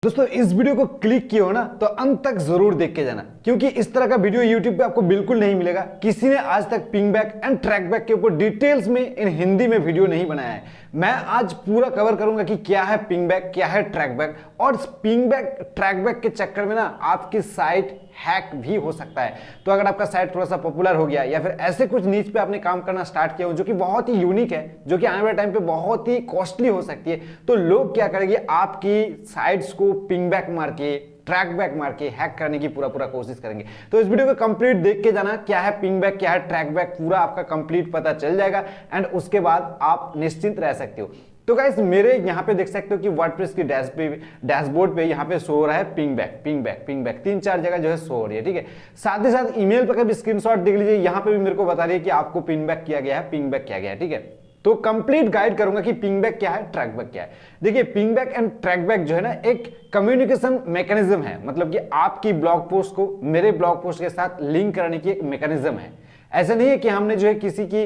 दोस्तों इस वीडियो को क्लिक किए हो ना तो अंत तक जरूर देख के जाना, क्योंकि इस तरह का वीडियो YouTube पे आपको बिल्कुल नहीं मिलेगा। किसी ने आज तक ping back and track back के ऊपर डिटेल्स में इन हिंदी में वीडियो नहीं बनाया है। मैं आज पूरा कवर करूंगा कि क्या है पिंग बैक, क्या है ट्रैक बैक, और पिंग बैक ट्रैक बैक के चक्कर में ना आपकी साइट हैक भी हो सकता है। तो अगर आपका साइट थोड़ा सा पॉपुलर हो गया या फिर ऐसे कुछ नीच पे आपने काम करना स्टार्ट किया हो जो कि बहुत ही यूनिक है, जो कि आने वाले टाइम पे बहुत ही कॉस्टली हो सकती है, तो लोग क्या करेंगे, आपकी साइट्स को पिंग बैक मार के ट्रैक बैक मार के हैक करने की पूरा कोशिश करेंगे। तो इस वीडियो को कंप्लीट देख के जाना, क्या है पिंग बैक, क्या है ट्रैक बैक, पूरा आपका कंप्लीट पता चल जाएगा एंड उसके बाद आप निश्चिंत रह सकते हो। तो गाइस मेरे यहाँ पे देख सकते हो कि वर्डप्रेस की डैशबोर्ड पे यहाँ पे शो हो रहा है पिंग बैक 3-4 जगह जो है शो हो रही है, ठीक है। साथ ही साथ ईमेल पर कभी स्क्रीनशॉट देख लीजिए, यहाँ पे भी मेरे को बता रही है कि आपको पिंग बैक किया गया है, पिंग बैक किया गया है, ठीक है। तो कंप्लीट गाइड करूंगा कि पिंग बैक क्या है, ट्रैक बैक क्या है। देखिए ping back and track back जो है ना एक कम्युनिकेशन मैकेनिज्म है, मतलब कि आपकी ब्लॉग पोस्ट को मेरे ब्लॉग पोस्ट के साथ लिंक करने की एक मैकेनिज्म है। ऐसा नहीं है कि हमने जो है किसी की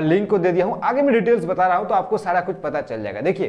लिंक को दे दिया हूं, आगे मैं डिटेल्स बता रहा हूं तो आपको सारा कुछ पता चल जाएगा। देखिए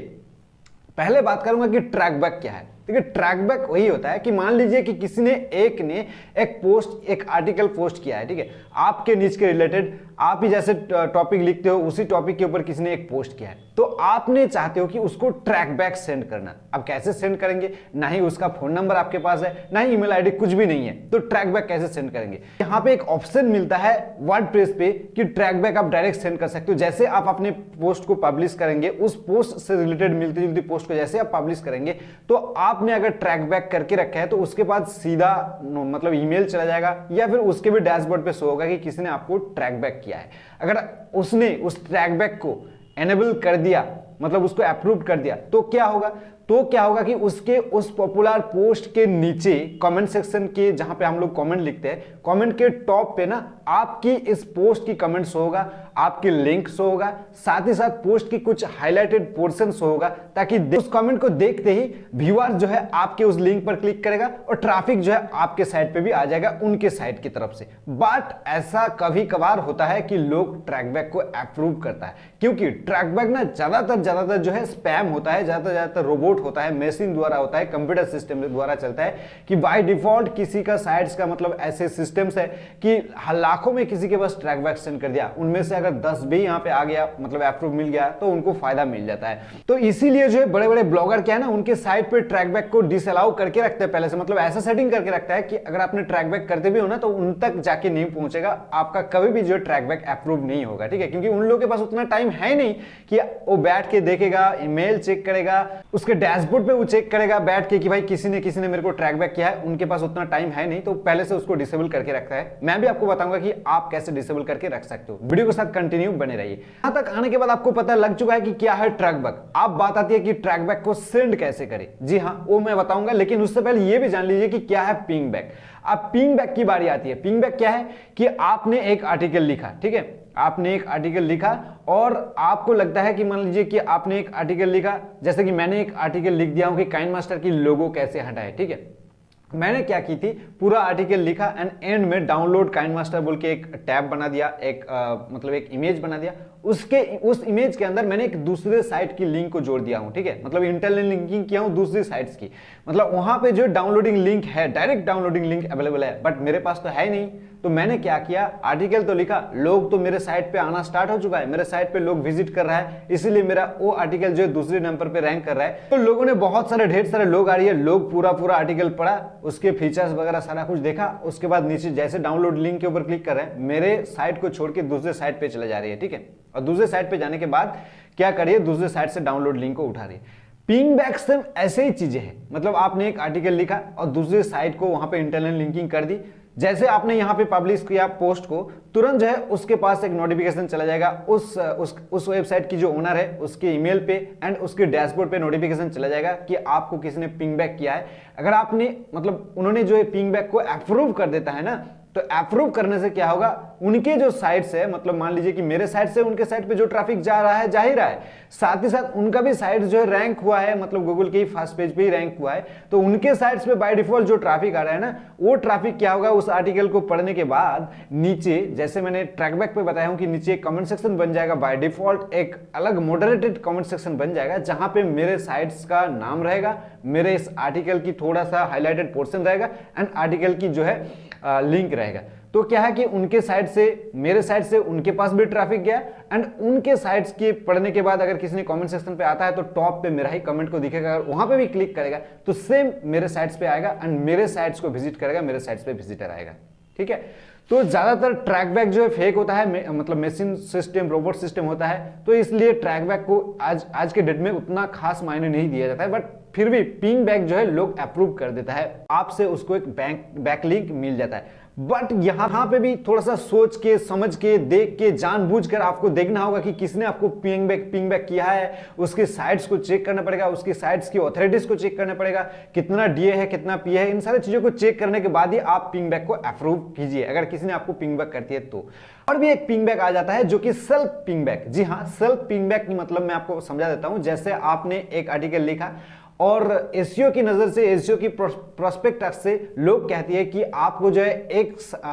पहले बात करूंगा कि ट्रैक बैक क्या है। देखिए ट्रैक बैक वही होता है कि मान लीजिए कि किसी ने एक पोस्ट, एक आर्टिकल पोस्ट किया है, ठीक है, आपके नीच के रिलेटेड, आप ही जैसे टॉपिक लिखते हो उसी टॉपिक के ऊपर किसी ने एक पोस्ट किया है, तो आपने चाहते हो कि उसको ट्रैक बैक सेंड करना। अब कैसे सेंड करेंगे, ना ही उसका फोन नंबर आपके पास है, ना ही ईमेल आईडी, कुछ भी नहीं है, तो ट्रैक बैक कैसे सेंड करेंगे। यहाँ पे एक ऑप्शन मिलता है वर्डप्रेस पे कि ट्रैक बैक आप डायरेक्ट सेंड कर सकते हो। जैसे आप अपने पोस्ट को पब्लिश करेंगे, उस पोस्ट से रिलेटेड मिलती जुलती पोस्ट को जैसे आप पब्लिश करेंगे, तो आपने अगर ट्रैक बैक करके रखा है तो उसके बाद सीधा मतलब ईमेल चला जाएगा या फिर उसके भी डैशबोर्ड पे शो होगा कि किसी ने आपको ट्रैक बैक किया है। अगर उसने उस ट्रैक बैक को एनेबल कर दिया, मतलब उसको अप्रूव कर दिया, तो क्या होगा कि उसके उस पॉपुलर पोस्ट के नीचे कमेंट सेक्शन के, जहां पे हम लोग कमेंट लिखते हैं, कमेंट के टॉप पे ना आपकी इस पोस्ट की कमेंट शो होगा, आपकी लिंक शो होगा, साथ ही साथ पोस्ट की कुछ हाईलाइटेड पोर्शन शो होगा, ताकि उस कमेंट को देखते ही व्यूअर जो है आपके उस लिंक पर क्लिक करेगा और ट्रैफिक जो है आपके साइट पे भी आ जाएगा उनके साइट की तरफ से। बट ऐसा कभी कभार होता है कि लोग ट्रैक बैक को अप्रूव करता है, क्योंकि ट्रैक बैक ना ज्यादातर जो है स्पैम होता है, ज्यादातर रोबोट होता है, मशीन द्वारा होता है, कंप्यूटर सिस्टम द्वारा चलता है, कि बाय डिफॉल्ट किसी का साइट्स का मतलब ऐसे सिस्टम्स है कि लाखों में किसी के पास ट्रैक बैक सेंड कर दिया, उनमें से अगर 10 भी यहाँ पे आ गया, मतलब अप्रूव मिल गया, तो उनको फायदा मिल जाता है। तो इसीलिए जो है बड़े बड़े ब्लॉगर क्या है ना, उनके साइट पे ट्रैक बैक को डिसअलाउ करके रखते हैं पहले से, मतलब ऐसा सेटिंग करके रखता है कि अगर आपने ट्रैक बैक करते भी हो ना तो उन तक जाके नहीं पहुंचेगा, आपका कभी भी जो ट्रैक बैक अप्रूव नहीं होगा, ठीक है, क्योंकि उन लोगों के पास उतना टाइम है नहीं कि वो बैठ के देखेगा, ईमेल चेक करेगा, उसके डैशबोर्ड पे वो चेक करेगा बैठ के कि भाई किसी ने मेरे को ट्रैक बैक किया है, उनके पास उतना टाइम है नहीं, तो पहले से उसको डिसेबल करके रखता है। मैं भी आपको बताऊंगा कि आप कैसे डिसेबल करके रख सकते हो। वीडियो के साथ कंटिन्यू बने रहिए। यहां तक आने के बाद आपको पता लग चुका है कि क्या है ट्रैक बैक। अब बात आती है कि ट्रैक बैक को सेंड कैसे करें। जी हां, वो मैं बताऊंगा, लेकिन उससे पहले यह भी जान लीजिए कि क्या है पिंग बैक। अब पिंग बैक की बारी आती है। पिंग बैक क्या है कि आपने एक आर्टिकल लिखा, ठीक है, आपने एक आर्टिकल लिखा और आपको लगता है कि मान लीजिए कि आपने एक आर्टिकल लिखा, जैसे कि मैंने एक आर्टिकल लिख दिया हूं कि काइनमास्टर की लोगो कैसे हटाए, ठीक है। मैंने क्या की थी, पूरा आर्टिकल लिखा एंड एंड में डाउनलोड काइनमास्टर बोल के एक टैब बना दिया, मतलब एक इमेज बना दिया। उस इमेज के अंदर मैंने एक दूसरे साइट की लिंक को जोड़ दिया हूं, ठीक है, मतलब इंटरनल लिंकिंग किया हूं दूसरी साइट्स की, मतलब वहां पे जो डाउनलोडिंग लिंक है, डायरेक्ट डाउनलोडिंग लिंक अवेलेबल है, बट मेरे पास तो है नहीं। तो मैंने क्या किया, आर्टिकल तो लिखा, लोग तो मेरे साइट पे आना स्टार्ट हो चुका है, मेरे साइट पे लोग विजिट कर रहा है, इसीलिए मेरा वो आर्टिकल जो है दूसरे नंबर पे रैंक कर रहा है। तो लोगों ने बहुत सारे ढेर सारे लोग आ रही है, लोग पूरा आर्टिकल पढ़ा, उसके फीचर्स वगैरह सारा कुछ देखा, उसके बाद नीचे जैसे डाउनलोड लिंक के ऊपर क्लिक कर रहे हैं, मेरे साइट को छोड़ के दूसरे साइट पे चले जा रही है, ठीक है। और दूसरे साइट पे जाने के बाद क्या करिए, दूसरे साइट से डाउनलोड लिंक को उठा रही है। पिंग बैक से ऐसे ही चीजें हैं, मतलब आपने एक आर्टिकल लिखा और दूसरे साइट को वहां पे इंटरनल लिंकिंग कर दी, जैसे आपने यहां पे पब्लिश किया पोस्ट को, तुरंत जो है उसके पास एक नोटिफिकेशन चला जाएगा, उस वेबसाइट की जो ओनर है उसके ईमेल पे एंड उसके डैशबोर्ड पे नोटिफिकेशन चला जाएगा कि आपको किसी ने पिंग बैक किया है। अगर आपने मतलब उन्होंने जो है पिंग बैक को अप्रूव कर देता है ना, तो अप्रूव करने से क्या होगा, उनके जो साइट्स है, मतलब मान लीजिए कि मेरे साइट से उनके साइट पे जो ट्रैफिक जा रहा है, जा ही रहा है, साथ ही साथ उनका भी साइट जो है रैंक हुआ है, मतलब गूगल के ही फर्स्ट पेज पे ही रैंक हुआ है, तो उनके साइट्स पे बाय डिफॉल्ट जो ट्रैफिक आ रहा है ना, वो ट्रैफिक क्या होगा, उस आर्टिकल को पढ़ने के बाद नीचे, जैसे मैंने ट्रैकबैक पे बताया हूं कि नीचे कमेंट सेक्शन बन जाएगा, बाय डिफॉल्ट एक अलग मॉडरेटेड कमेंट सेक्शन बन जाएगा, जहां पे मेरे साइट्स का नाम रहेगा, मेरे इस आर्टिकल की थोड़ा सा हाईलाइटेड पोर्शन रहेगा एंड आर्टिकल की जो है लिंक रहेगा। तो क्या है कि उनके साइट से, मेरे साइट से उनके पास भी ट्रैफिक गया एंड उनके साइट्स के पढ़ने के बाद अगर किसी ने कमेंट सेक्शन पे आता है तो टॉप पे मेरा ही कमेंट को दिखेगा, अगर वहां पे भी क्लिक करेगा तो सेम मेरे साइट्स पे आएगा एंड मेरे साइट्स को विजिट करेगा, मेरे साइट्स पे विजिटर आएगा। ठीक है, तो ज्यादातर ट्रैकबैक जो है फेक होता है, मतलब मशीन सिस्टम, रोबोट सिस्टम होता है, तो इसलिए ट्रैकबैक को आज के डेट में उतना खास मायने नहीं दिया जाता है, बट फिर भी पिंग बैक जो है लोग अप्रूव कर देता है, आपसे उसको एक बैक लिंक मिल जाता है। बट यहां पे भी थोड़ा सा सोच के, समझ के, देख के, जानबूझकर आपको देखना होगा कि किसने आपको पिंग बैक किया है, उसके साइट्स को चेक करना पड़ेगा, उसकी साइट्स की ऑथोरिटीज को चेक करना पड़ेगा, कितना डीए है, कितना पीए है, इन सारी चीजों को चेक करने के बाद ही आप पिंग बैक को अप्रूव कीजिए, अगर किसी ने आपको पिंग बैक करती है तो। और भी एक पिंग बैक आ जाता है जो कि सेल्फ पिंग बैक। जी हाँ, सेल्फ पिंग बैक मतलब मैं आपको समझा देता हूं, जैसे आपने एक आर्टिकल लिखा और एसईओ की नजर से, एसईओ की प्रोस्पेक्टस से लोग कहती है कि आपको जो है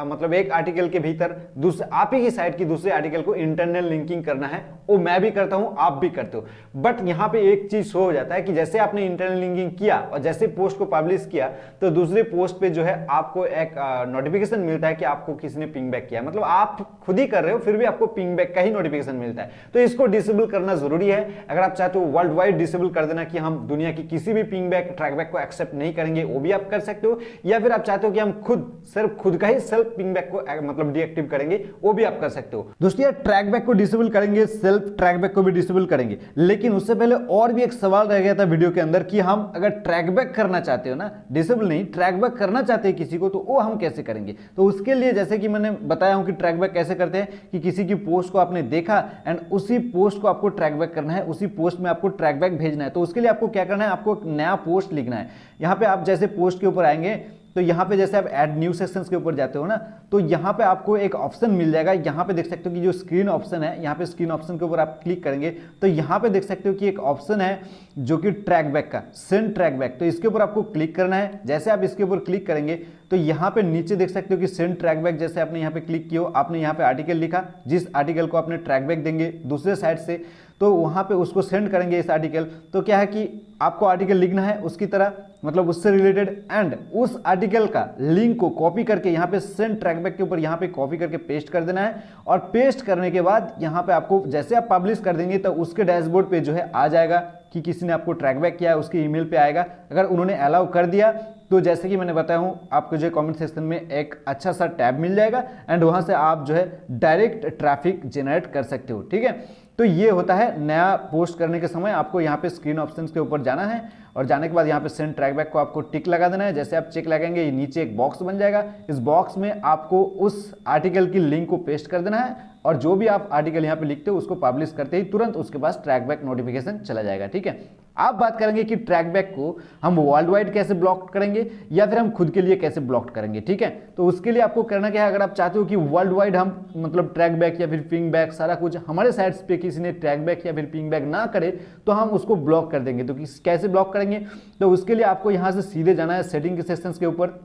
मतलब एक आर्टिकल के भीतर दूसरे, आप ही की साइट की दूसरे आर्टिकल को इंटरनल लिंकिंग करना है, वो मैं भी करता हूं, आप भी करते हो। बट यहां पे एक चीज शो हो जाता है कि जैसे आपने इंटरनल लिंकिंग किया और जैसे पोस्ट को पब्लिश किया तो दूसरे पोस्ट पे जो है आपको एक नोटिफिकेशन मिलता है कि आपको किसी ने पिंग बैक किया, मतलब आप खुद ही कर रहे हो फिर भी आपको पिंग बैक का ही नोटिफिकेशन मिलता है। तो इसको डिसेबल करना जरूरी है। अगर आप चाहते हो वर्ल्ड वाइड डिसेबल कर देना कि हम दुनिया की किसी भी पिंग बैक, ट्रैकबैक को एक्सेप्ट नहीं करेंगे, वो भी आप कर सकते हो, या फिर आप चाहते हो कि हम सिर्फ खुद का ही सेल्फ पिंग बैक को मतलब डीएक्टिव करेंगे, वो भी आप कर सकते हो। दोस्तों यार, ट्रैकबैक को डिसेबल करेंगे, सेल्फ ट्रैकबैक को भी डिसेबल करेंगे, लेकिन उससे पहले और भी एक सवाल रह गया था वीडियो के अंदर कि हम अगर ट्रैकबैक करना चाहते हो ना, डिसेबल नहीं, ट्रैकबैक करना चाहते हैं किसी को, तो वो हम कैसे करेंगे। तो उसके लिए जैसे कि मैंने बताया हूं कि ट्रैकबैक कैसे करते हैं कि किसी की पोस्ट को आपने देखा एंड उसी पोस्ट को आपको ट्रैकबैक करना है, उसी पोस्ट में आपको ट्रैकबैक भेजना है। तो उसके लिए आपको क्या करना है, आपको एक नया पोस्ट लिखना है। यहां पे आप जैसे पोस्ट के ऊपर आएंगे तो यहाँ पे जैसे आप ऐड न्यू सेक्शंस के ऊपर जाते हो ना, तो यहाँ पे आपको एक ऑप्शन मिल जाएगा। यहाँ पे देख सकते हो कि जो स्क्रीन ऑप्शन है, यहाँ पे स्क्रीन ऑप्शन के ऊपर आप क्लिक करेंगे तो यहाँ पे देख सकते हो कि एक ऑप्शन है जो कि ट्रैकबैक का, सेंड ट्रैकबैक। तो इसके ऊपर आपको क्लिक करना है। जैसे आप इसके ऊपर क्लिक करेंगे तो यहाँ पे नीचे देख सकते हो कि सेंड ट्रैकबैक, जैसे आपने यहाँ पे क्लिक किया, आपने यहाँ पे आर्टिकल लिखा, जिस आर्टिकल को आपने ट्रैकबैक देंगे दूसरे साइट से, तो वहाँ पे उसको सेंड करेंगे इस आर्टिकल। तो क्या है कि आपको आर्टिकल लिखना है उसकी तरह, मतलब उससे रिलेटेड, एंड उस आर्टिकल का लिंक को कॉपी करके यहाँ पे सेंड ट्रैकबैक के ऊपर यहाँ पे कॉपी करके पेस्ट कर देना है। और पेस्ट करने के बाद यहाँ पे आपको, जैसे आप पब्लिश कर देंगे तो उसके डैशबोर्ड पे जो है आ जाएगा कि किसी ने आपको ट्रैकबैक किया है, उसके ईमेल पे आएगा। अगर उन्होंने अलाउ कर दिया तो जैसे कि मैंने बताया हूँ, आपको जो है कमेंट सेक्शन में एक अच्छा सा टैब मिल जाएगा एंड वहाँ से आप जो है डायरेक्ट ट्रैफिक जनरेट कर सकते हो। ठीक है, तो ये होता है नया पोस्ट करने के समय आपको यहाँ पे स्क्रीन ऑप्शंस के ऊपर जाना है और जाने के बाद यहाँ पे सेंड ट्रैकबैक को आपको टिक लगा देना है। जैसे आप टिक लगाएंगे, नीचे एक बॉक्स बन जाएगा, इस बॉक्स में आपको उस आर्टिकल की लिंक को पेस्ट कर देना है और जो भी आप आर्टिकल यहाँ पे लिखते हो उसको पब्लिश करते ही तुरंत उसके पास ट्रैकबैक नोटिफिकेशन चला जाएगा। ठीक है, आप बात करेंगे कि ट्रैकबैक को हम वर्ल्ड वाइड कैसे ब्लॉक करेंगे या फिर हम खुद के लिए कैसे ब्लॉक करेंगे। ठीक है, तो उसके लिए आपको करना क्या है, अगर आप चाहते हो कि वर्ल्ड वाइड हम मतलब ट्रैकबैक या फिर पिंग बैक सारा कुछ हमारे साइट्स पे किसी ने ट्रैकबैक या फिर पिंग बैक ना करे तो हम उसको ब्लॉक कर देंगे। तो कैसे ब्लॉक करेंगे, तो उसके लिए आपको यहाँ से सीधे जाना है सेटिंग के सेक्शंस के ऊपर,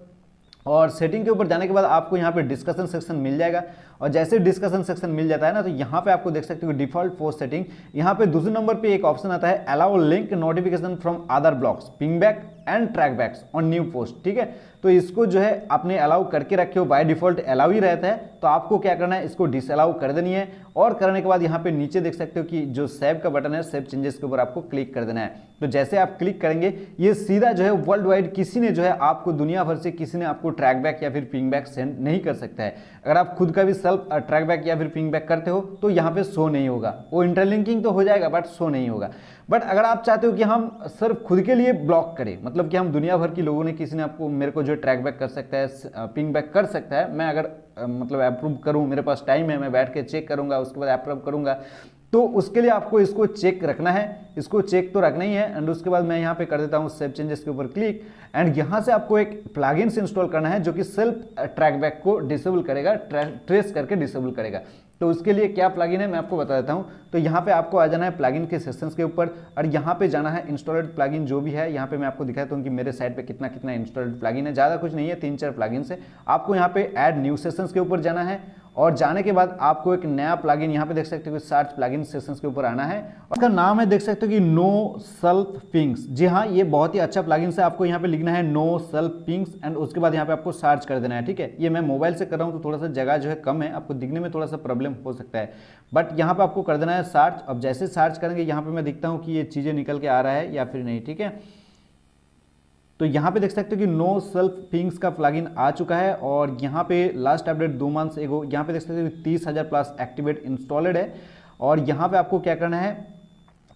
और सेटिंग के ऊपर जाने के बाद आपको यहाँ पे डिस्कशन सेक्शन मिल जाएगा। और जैसे डिस्कशन सेक्शन मिल जाता है ना, तो यहाँ पे आपको देख सकते हो डिफॉल्ट पोस्ट सेटिंग, यहाँ पे दूसरे नंबर पे एक ऑप्शन आता है allow link notification from other blogs ping back and trackbacks on new post. ठीक है, तो इसको जो है आपने अलाउ करके रखे हो, बाय डिफॉल्ट अलाउ ही रहता है, तो आपको क्या करना है, इसको डिसअलाउ कर देनी है। और करने के बाद यहाँ पे नीचे देख सकते हो कि जो सेव का बटन है, सेव चेंजेस के ऊपर आपको क्लिक कर देना है। तो जैसे आप क्लिक करेंगे ये सीधा जो है वर्ल्ड वाइड किसी ने जो है आपको, दुनिया भर से किसी ने आपको ट्रैकबैक या फिर पिंग बैक सेंड नहीं कर सकता है। अगर आप खुद का भी सेल्फ ट्रैकबैक या फिर पिंग बैक करते हो तो यहाँ पे शो नहीं होगा, वो इंटरलिंकिंग तो हो जाएगा बट शो नहीं होगा। बट अगर आप चाहते हो कि हम सिर्फ खुद के लिए ब्लॉक करें, मतलब कि हम दुनिया भर की लोगों ने, किसी ने आपको, मेरे को जो ट्रैकबैक कर सकता है, पिंग बैक कर सकता है, मैं अगर मतलब अप्रूव करूं, मेरे पास टाइम है, मैं बैठ के चेक करूंगा, उसके बाद अप्रूव करूंगा, तो उसके लिए आपको इसको चेक रखना है, इसको चेक तो रखना ही है। एंड उसके बाद मैं यहाँ पे कर देता हूँ सेव चेंजेस के ऊपर क्लिक, एंड यहाँ से आपको एक प्लगइन्स इंस्टॉल करना है जो कि सेल्फ ट्रैकबैक को डिसेबल करेगा, ट्रेस करके डिसेबल करेगा। तो उसके लिए क्या प्लगइन है मैं आपको बता देता हूँ। तो यहाँ पे आपको आ जाना है प्लगइन के सेशंस के ऊपर, और यहाँ पे जाना है इंस्टॉल्ड प्लगइन जो भी है। यहाँ पे मैं आपको दिखाता हूँ कि मेरे साइट पे कितना कितना इंस्टॉल्ड प्लगइन है, ज़्यादा कुछ नहीं है, 3-4 प्लगइन है। आपको यहाँ पे ऐड न्यू सेशंस के ऊपर जाना है, और जाने के बाद आपको एक नया प्लगइन यहाँ पे देख सकते हो कि सर्च प्लगइन सेशंस के ऊपर आना है। उसका नाम है देख सकते हो कि नो सेल्फ पिंग्स। जी हाँ, ये बहुत ही अच्छा प्लगइन है। आपको यहाँ पे लिखना है नो सेल्फ पिंग्स, एंड उसके बाद यहाँ पे आपको सर्च कर देना है। ठीक है, ये मैं मोबाइल से कर रहा हूँ तो थोड़ा सा जगह जो है कम है, आपको दिखने में थोड़ा सा प्रॉब्लम हो सकता है, बट यहाँ पे आपको कर देना है सर्च। अब जैसे सर्च करेंगे यहाँ पे मैं दिखता हूँ कि ये चीज़ें निकल के आ रहा है या फिर नहीं। ठीक है, तो यहाँ पे देख सकते हो कि नो सेल्फ पिंग्स का प्लगइन आ चुका है, और यहाँ पे लास्ट अपडेट 2 मंथ्स एगो, यहाँ पे देख सकते हो कि 30,000 प्लस एक्टिवेट इंस्टॉलेड है। और यहाँ पे आपको क्या करना है,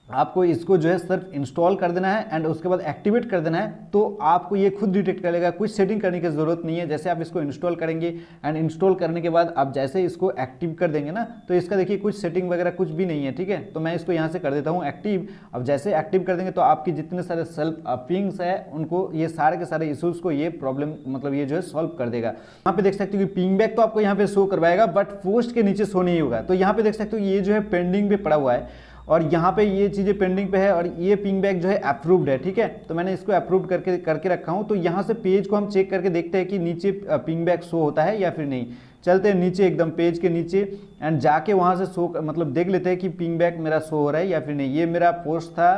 आपको इसको जो है सिर्फ इंस्टॉल कर देना है, एंड उसके बाद एक्टिवेट कर देना है। तो आपको ये खुद डिटेक्ट कर लेगा, कुछ सेटिंग करने की ज़रूरत नहीं है। जैसे आप इसको इंस्टॉल करेंगे, एंड इंस्टॉल करने के बाद आप जैसे इसको एक्टिव कर देंगे ना, तो इसका देखिए कुछ सेटिंग वगैरह कुछ भी नहीं है। ठीक है, तो मैं इसको यहाँ से कर देता हूँ एक्टिव। अब जैसे एक्टिव कर देंगे तो आपकी जितने सारे सेल्फ पिंग्स है उनको, ये सारे के सारे इशूज़ को ये प्रॉब्लम मतलब ये जो है सॉल्व कर देगा। यहाँ पे देख सकते हो कि पिंग बैक तो आपको यहाँ पे शो करवाएगा, बट पोस्ट के नीचे शो नहीं होगा। तो यहाँ पे देख सकते हो ये जो है पेंडिंग पे पड़ा हुआ है, और यहाँ पे ये चीज़ें पेंडिंग पे है, और ये पिंग बैक जो है अप्रूव्ड है। ठीक है, तो मैंने इसको अप्रूव करके रखा हूँ। तो यहाँ से पेज को हम चेक करके देखते हैं कि नीचे पिंग बैक शो होता है या फिर नहीं। चलते हैं नीचे एकदम पेज के नीचे, एंड जाके वहाँ से शो मतलब देख लेते हैं कि पिंग बैक मेरा शो हो रहा है या फिर नहीं। ये मेरा पोस्ट था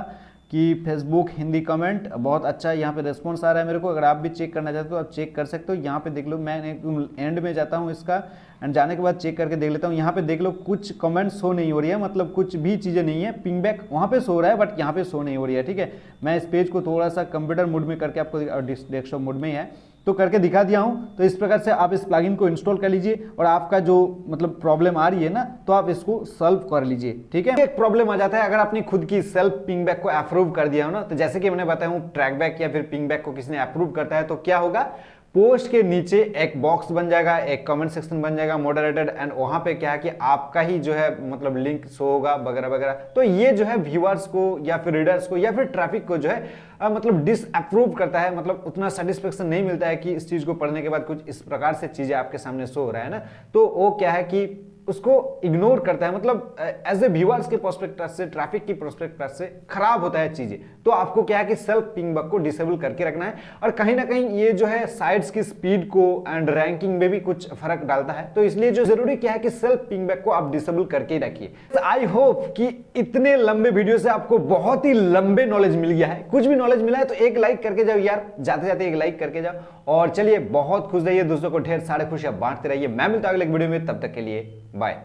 कि फेसबुक हिंदी कमेंट, बहुत अच्छा यहाँ पे रिस्पॉन्स आ रहा है मेरे को। अगर आप भी चेक करना चाहते हो आप चेक कर सकते हो। यहाँ पे देख लो, मैं एंड में जाता हूँ इसका, एंड जाने के बाद चेक करके देख लेता हूँ। यहाँ पे देख लो कुछ कमेंट शो नहीं हो रही है, मतलब कुछ भी चीज़ें नहीं है। पिंग बैक वहाँ पे शो हो रहा है बट यहाँ पे शो नहीं हो रही है। ठीक है, मैं इस पेज को थोड़ा सा कंप्यूटर मोड में करके आपको, डेस्कटॉप मोड में ही है तो करके दिखा दिया हूँ। तो इस प्रकार से आप इस प्लगइन को इंस्टॉल कर लीजिए, और आपका जो मतलब प्रॉब्लम आ रही है ना, तो आप इसको सॉल्व कर लीजिए। ठीक है, एक प्रॉब्लम आ जाता है अगर आपने खुद की सेल्फ पिंग बैक को अप्रूव कर दिया हो ना, तो जैसे कि मैंने बताया हूँ ट्रैक बैक या फिर पिंग बैक को किसी ने अप्रूव करता है तो क्या होगा, पोस्ट के नीचे एक बॉक्स बन जाएगा, एक कमेंट सेक्शन बन जाएगा मॉडरेटेड, एंड वहां पे क्या है कि आपका ही जो है मतलब लिंक शो होगा वगैरह वगैरह। तो ये जो है व्यूअर्स को या फिर रीडर्स को या फिर ट्रैफिक को जो है मतलब डिसअप्रूव करता है, मतलब उतना सेटिस्फेक्शन नहीं मिलता है कि इस चीज को पढ़ने के बाद कुछ इस प्रकार से चीजें आपके सामने शो हो रहा है ना। तो वो क्या है कि उसको इग्नोर करता है, मतलब एज ए व्यूअर्स के पर्सपेक्टिव से, ट्रैफिक की पर्सपेक्टिव से खराब होता है चीजें। तो आपको क्या है कि सेल्फ पिंग बैक को डिसेबल करके रखना है, और कहीं ना कहीं ये जो है साइट्स की स्पीड को एंड रैंकिंग में भी कुछ फर्क डालता है। तो इसलिए जो जरूरी क्या है कि सेल्फ पिंग बैक को आप डिसेबल करके ही रखिए। आई होप कि इतने लंबे वीडियो से आपको बहुत ही लंबे नॉलेज मिल गया है। कुछ भी नॉलेज मिला है तो एक लाइक करके जाओ यार, जाते जाते एक लाइक करके जाओ। और चलिए, बहुत खुश रहिए, दूसरों को ढेर सारे खुशियां बांटते रहिए। मैं मिलता हूं अगले वीडियो में, तब तक के लिए बाय।